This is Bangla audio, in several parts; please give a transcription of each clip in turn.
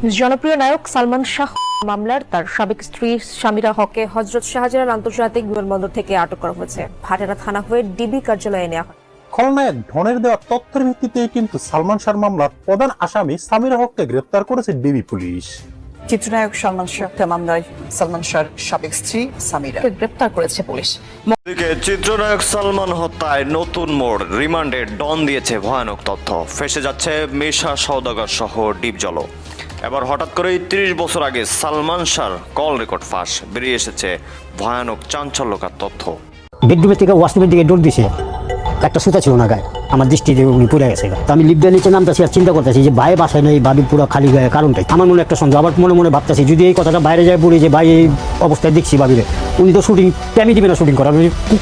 জনপ্রিয় নায়ক সালমান শাহ মামলার তার সাবেক স্ত্রী সামিরা হককে হযরত শাহজালাল আন্তর্জাতিক বিমানবন্দর থেকে আটক করা হয়েছে। ভাটেরা থানা হয়ে ডিবি কার্যালয়ে নেওয়া হয়। খলনায়ক ডনের দেওয়া তথ্যের ভিত্তিতে কিন্তু সালমান শাহ মামলার প্রধান আসামি সামিরা হককে গ্রেফতার করেছে ডিবি পুলিশ। চিত্রনায়ক সালমান শাহ মামলায় সালমান শাহর সাবেক স্ত্রী সামিরাকে গ্রেফতার করেছে পুলিশ। চিত্রনায়ক সালমান হত্যায় নতুন মোড়, রিমান্ডে ডন দিয়েছে ভয়ানক তথ্য, ফেসে যাচ্ছে মেশা সওদাগর সহ ডিপজল। এবার হঠাৎ করেই ৩০ বছর আগে সালমান শাহর কল রেকর্ড ফাঁস, বেরিয়ে এসেছে ভয়ানক চাঞ্চল্যকর তথ্য। বেডরুমের থেকে ওয়াশরুমের দিকে ডোর দিছে, একটা সুতা ছিল না গায়ে, আমার দৃষ্টি দিয়ে উনি পড়ে গেছে। তো আমি লিফটের নিচে নামতেছি আর চিন্তা করতেছি যে ভাই বাসায় নেই, ভাবি পুরো খালি গায়ে, কারণটাই আমার মনে একটা সন্দেহ। আবার মনে মনে ভাবতেছি যদি এই কথাটা বাইরে যায় পড়ি যে ভাই এই অবস্থায় দেখছি ভাবিরে, উনি তো শুটিং টাইমই দিবে না, শুটিং করা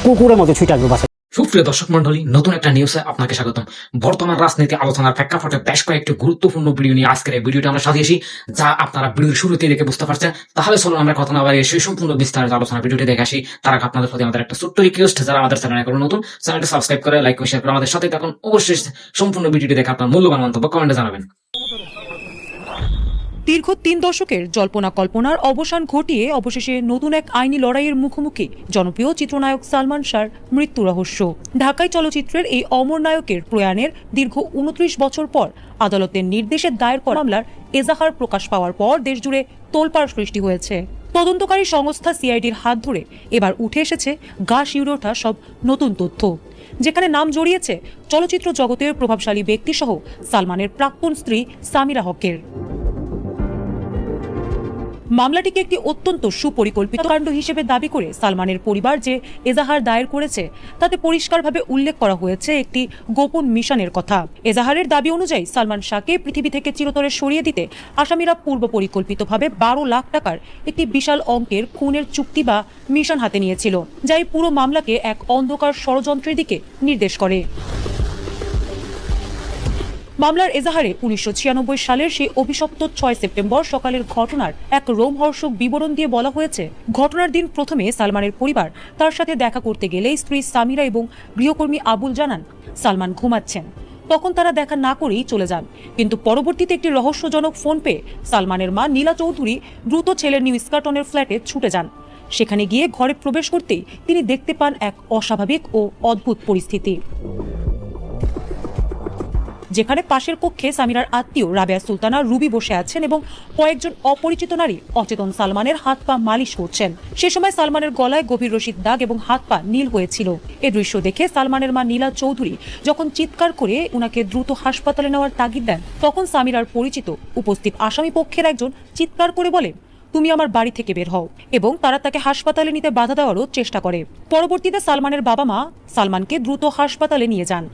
কুকুরের মতো ছুটে আসবে বাসায়। সুপ্রিয় দর্শক মন্ডলী, নতুন একটা নিউজে আপনাকে স্বাগতম। বর্তমান রাজনীতি আলোচনার প্রেক্ষাপটে বেশ কয়েকটি গুরুত্বপূর্ণ ভিডিও নিয়ে আজকের এই ভিডিওটা আমরা সাজিয়েছি, যা আপনারা ভিডিওর শুরুতেই দেখে বুঝতে পারছেন। তাহলে চলুন আমরা কথা না বাড়িয়ে সেই সম্পূর্ণ বিস্তারিত আলোচনা ভিডিওটি দেখে আসি। তার আগে আপনাদের প্রতি আমাদের একটা ছোট্ট রিকোয়েস্ট, যারা আমাদের চ্যানেল এখন নতুন, চ্যানেলটা সাবস্ক্রাইব করে লাইক করে শেয়ার করে আমাদের সাথে থাকুন। অবশ্যই সম্পূর্ণ ভিডিওটি দেখে আপনার মূল্যবান মন্তব্য কমেন্টে জানাবেন। দীর্ঘ ৩ দশকের জল্পনা কল্পনার অবসান ঘটিয়ে অবশেষে নতুন এক আইনি লড়াইয়ের মুখোমুখি জনপ্রিয় চিত্রনায়ক সালমান শাহর মৃত্যু রহস্য। ঢাকাই চলচ্চিত্রের এই অমর নায়কের প্রয়াণের দীর্ঘ ২৯ বছর পর আদালতের নির্দেশে দায়ের করা মামলার এজাহার প্রকাশ পাওয়ার পর দেশজুড়ে তোলপাড় সৃষ্টি হয়েছে। তদন্তকারী সংস্থা সিআইডির হাত ধরে এবার উঠে এসেছে গা শিউরে ওঠা সব নতুন তথ্য, যেখানে নাম জড়িয়েছে চলচ্চিত্র জগতের প্রভাবশালী ব্যক্তিসহ সালমানের প্রাক্তন স্ত্রী সামিরা হকের। মামলাটিকে একটি অত্যন্ত সুপরিকল্পিত কাণ্ড হিসেবে দাবি করে সালমানের পরিবার যে এজাহার দায়ের করেছে, তাতে পরিষ্কারভাবে উল্লেখ করা হয়েছে একটি গোপন মিশনের কথা। এজাহারের দাবি অনুযায়ী সালমান শাহকে পৃথিবী থেকে চিরতরে সরিয়ে দিতে আসামিরা পূর্ব পরিকল্পিতভাবে ১২ লাখ টাকার একটি বিশাল অঙ্কের খুনের চুক্তি বা মিশন হাতে নিয়েছিল, যা এই পুরো মামলাকে এক অন্ধকার ষড়যন্ত্রের দিকে নির্দেশ করে। মামলার এজাহারে ১৯৯৬ সালের সেই অভিশপ্ত ৬ সেপ্টেম্বর সকালের ঘটনার এক রোমহর্ষক বিবরণ দিয়ে বলা হয়েছে, ঘটনার দিন প্রথমে সালমানের পরিবার তার সাথে দেখা করতে গেলে স্ত্রী সামিরা এবং গৃহকর্মী আবুল জানান সালমান ঘুমাচ্ছেন। তখন তারা দেখা না করেই চলে যান, কিন্তু পরবর্তীতে একটি রহস্যজনক ফোন পেয়ে সালমানের মা নীলা চৌধুরী দ্রুত ছেলের নিউ স্কাটনের ফ্ল্যাটে ছুটে যান। সেখানে গিয়ে ঘরে প্রবেশ করতেই তিনি দেখতে পান এক অস্বাভাবিক ও অদ্ভুত পরিস্থিতি, যেখানে পাশের কক্ষে সামিরার আত্মীয় রাবেয়া সুলতানা রুবি বসে আছেন এবং কয়েকজন অপরিচিত নারী অচেতন সালমানের হাত পা মালিশ করছেন। সে সময় সালমানের গলায় গভীর রশিদ দাগ এবং হাত পা নীল হয়েছিল। এ দৃশ্য দেখে সালমানের মা নীলা চৌধুরী যখন চিৎকার করে উনাকে দ্রুত হাসপাতালে নেওয়ার তাগিদ দেন, তখন সামিরার পরিচিত উপস্থিত আসামি পক্ষের একজন চিৎকার করে বলেন, তুমি আমার বাড়ি থেকে বের হও, এবং তারা তাকে হাসপাতালে নিতে বাধা দেওয়ারও চেষ্টা করে। পরবর্তীতে সালমানের বাবা মা সালমানকে দ্রুত হাসপাতালে নিয়ে যান।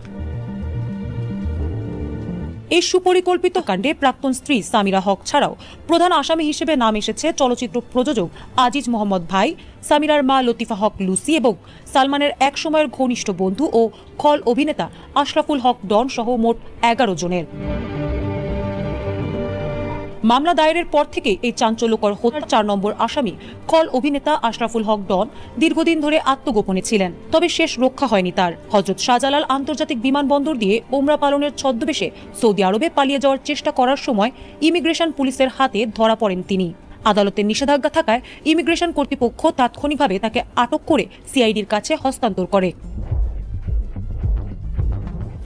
এই সুপরিকল্পিত কাণ্ডে প্রাক্তন স্ত্রী সামিরা হক ছাড়াও প্রধান আসামি হিসেবে নাম এসেছে চলচ্চিত্র প্রযোজক আজিজ মোহাম্মদ ভাই, সামিরার মা লতিফা হক লুসি এবং সালমানের এক সময়ের ঘনিষ্ঠ বন্ধু ও খল অভিনেতা আশরাফুল হক ডন সহ মোট ১১ জনের। মামলা দায়েরের পর থেকে এই চাঞ্চল্যকর হত্যার ৪ নম্বর আসামি খল অভিনেতা আশরাফুল হক ডন দীর্ঘদিন ধরে আত্মগোপনে ছিলেন, তবে শেষ রক্ষা হয়নি তার। হযরত শাহজালাল আন্তর্জাতিক বিমানবন্দর দিয়ে ওমরা পালনের ছদ্মবেশে সৌদি আরবে পালিয়ে যাওয়ার চেষ্টা করার সময় ইমিগ্রেশন পুলিশের হাতে ধরা পড়েন তিনি। আদালতের নিষেধাজ্ঞা থাকায় ইমিগ্রেশন কর্তৃপক্ষ তাৎক্ষণিকভাবে তাকে আটক করে সিআইডির কাছে হস্তান্তর করে।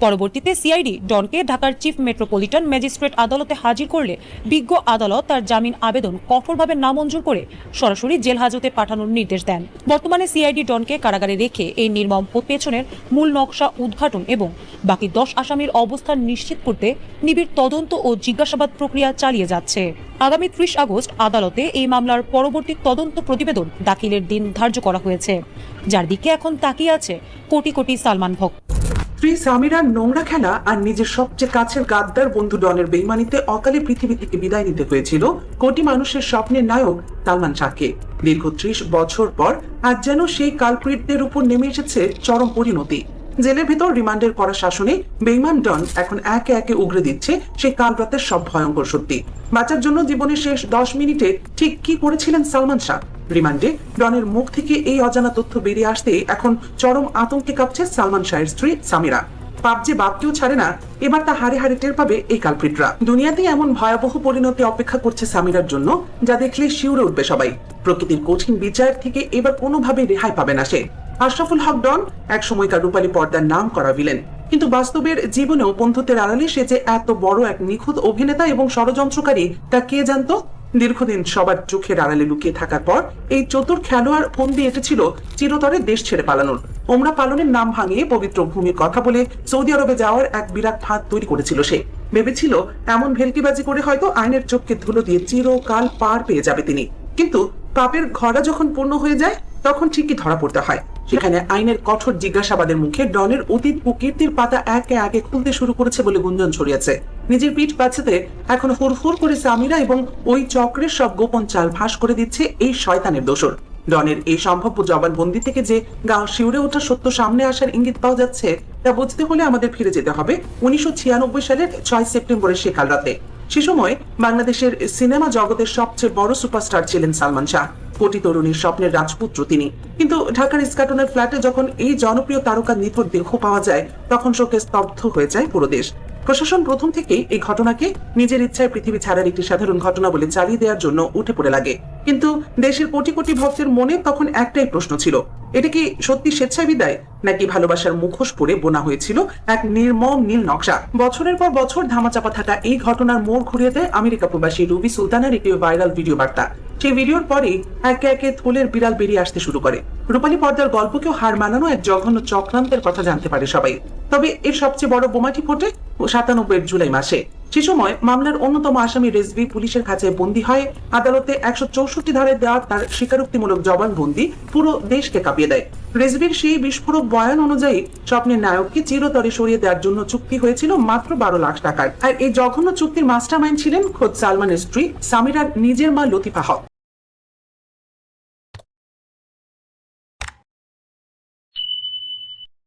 পরবর্তীতে সিআইডি ডনকে ঢাকার চিফ মেট্রোপলিটন ম্যাজিস্ট্রেট আদালতে হাজির করলে বিজ্ঞ আদালত তার জামিন আবেদন কঠোরভাবে নামঞ্জুর করে সরাসরি জেল হাজতে পাঠানোর নির্দেশ দেন। বর্তমানে সিআইডি ডনকে কারাগারে রেখে এই নির্মম পেছনের মূল নকশা উদ্ঘাটন এবং বাকি ১০ আসামির অবস্থান নিশ্চিত করতে নিবিড় তদন্ত ও জিজ্ঞাসাবাদ প্রক্রিয়া চালিয়ে যাচ্ছে। আগামী ৩০ আগস্ট আদালতে এই মামলার পরবর্তী তদন্ত প্রতিবেদন দাখিলের দিন ধার্য করা হয়েছে, যার দিকে এখন তাকিয়ে আছে কোটি কোটি সালমান ভক্ত। স্ত্রী সামিরার নোংরা খেলা আর নিজের সবচেয়ে কাছের গাদ্দার বন্ধু ডনের বেইমানিতে অকালে পৃথিবী থেকে বিদায় নিতে হয়েছিল কোটি মানুষের স্বপ্নের নায়ক সালমান শাহকে। দীর্ঘ ৩০ বছর পর আজ যেন সেই কালপ্রিটদের উপর নেমে এসেছে চরম পরিণতি। জেলের ভেতর রিমান্ডের করা শাসনে বেইমান ডন এখন একে একে উগরে দিচ্ছে সেই কাল রাতের সব ভয়ঙ্কর সত্যি। বাঁচার জন্য জীবনের শেষ ১০ মিনিটে ঠিক কি করেছিলেন সালমান শাহ? রিমান্ডে ডনের মুখ থেকে এই অজানা তথ্য বেরিয়ে আসতে এখন চরম আতঙ্কে কাঁপছে সালমান শাহের স্ত্রী সামিরা। পাপ যে বাপকেও ছাড়ে না, এবার তা হারে হারে টের পাবে এই কালপ্রিটরা। দুনিয়াতেই এমন ভয়াবহ পরিণতি অপেক্ষা করছে সামিরার জন্য, যা দেখলে শিউরে উঠবে সবাই। প্রকৃতির কঠিন বিচার থেকে এবার কোনোভাবে রেহাই পাবে না সে। আশরাফুল হক ডন এক সময়কার রূপালী পর্দার নাম করা ভিলেন, কিন্তু বাস্তবের জীবনেও বন্ধুত্বের আড়ালে সে যে এত বড় এক নিখুঁত অভিনেতা এবং ষড়যন্ত্রকারী তা কে জানতো। দীর্ঘদিন সবার চোখের আড়ালে লুকিয়ে থাকার পর এই চতুর খেলোয়াড় ফন্দি এঁটেছিল চিরতরে দেশ ছেড়ে পালানোর। ওমরা পালনের নাম ভাঙিয়ে পবিত্র ভূমির কথা বলে সৌদি আরবে যাওয়ার এক বিরাট ফাঁদ তৈরি করেছিল সে। ভেবেছিল এমন ভেলকিবাজি করে হয়তো আইনের চোখকে ধুলো দিয়ে চিরকাল পার পেয়ে যাবে তিনি। কিন্তু পাপের ঘোড়া যখন পূর্ণ হয়ে যায় তখন ঠিকই ধরা পড়তে হয়। সেখানে আইনের কঠোর জিজ্ঞাসাবাদের মুখে ডনের অতীত ও কীর্তির পাতা একে একে খুলতে শুরু করেছে বলে গুঞ্জন ছড়িয়েছে। নিজের পিঠ বাঁচাতে এখন হুড়হুড় করে সামিরা এবং ওই চক্রের সব গোপন চাল ফাঁস করে দিচ্ছে এই শয়তানের দোসর। ডনের এই সম্ভাব্য জবানবন্দি থেকে যে গা শিউরে ওঠা সত্য সামনে আসার ইঙ্গিত পাওয়া যাচ্ছে তা বুঝতে হলে আমাদের ফিরে যেতে হবে 1996 সালের 6 সেপ্টেম্বরের সে কাল রাতে। সে সময় বাংলাদেশের সিনেমা জগতের সবচেয়ে বড় সুপারস্টার ছিলেন সালমান শাহ। কোটি তরুণীর স্বপ্নের রাজপুত্র তিনি। কিন্তু ঢাকার ইস্কাটনের ফ্ল্যাটে যখন এই জনপ্রিয় তারকার নিথর দেহ পাওয়া যায় তখন শোকে স্তব্ধ হয়ে যায় পুরো দেশ। প্রশাসন প্রথম থেকেই এই ঘটনাকে নিজের ইচ্ছায় পৃথিবী ছাড়ার একটি সাধারণ ঘটনা বলে চালিয়ে দেওয়ার জন্য উঠে পড়ে লাগে। কিন্তু দেশের কোটি কোটি ভক্তের মনে তখন একটাই প্রশ্ন ছিল, এটা কি সত্যি স্বেচ্ছায় বিদায়, নাকি ভালোবাসার মুখোশ পরে বোনা হয়েছিল এক নির্মম নীল নকশা। বছরের পর বছর ধামাচাপা থাকা এই ঘটনার মোড় ঘুরিয়ে দেয় আমেরিকা প্রবাসী রুবি সুলতানের একটি ভাইরাল ভিডিও বার্তা। সেই ভিডিওর পরেই একে একে থলের বিড়াল বেরিয়ে আসতে শুরু করে। রূপালী পর্দার গল্পকেও হার মানানো এক জঘন্য চক্রান্তের কথা জানতে পারে সবাই। তবে এর সবচেয়ে বড় বোমাটি ফোটে 97 জুলাই মাসে। সে সময় মামলার অন্যতম আসামি রেজভি পুলিশের কাছে বন্দী হয়। আদালতে 164 ধারায় দেওয়া তার স্বীকারোক্তিমূলক জবানবন্দি পুরো দেশকে কাঁপিয়ে দেয়। রেজভির সেই বিস্ফোরক বয়ান অনুযায়ী স্বপ্নের নায়ককে চিরতরে সরিয়ে দেওয়ার জন্য চুক্তি হয়েছিল মাত্র 12 লাখ টাকার। আর এই জঘন্য চুক্তির মাস্টারমাইন্ড ছিলেন খোদ সালমানের স্ত্রী সামিরার নিজের মা লতিফা হক।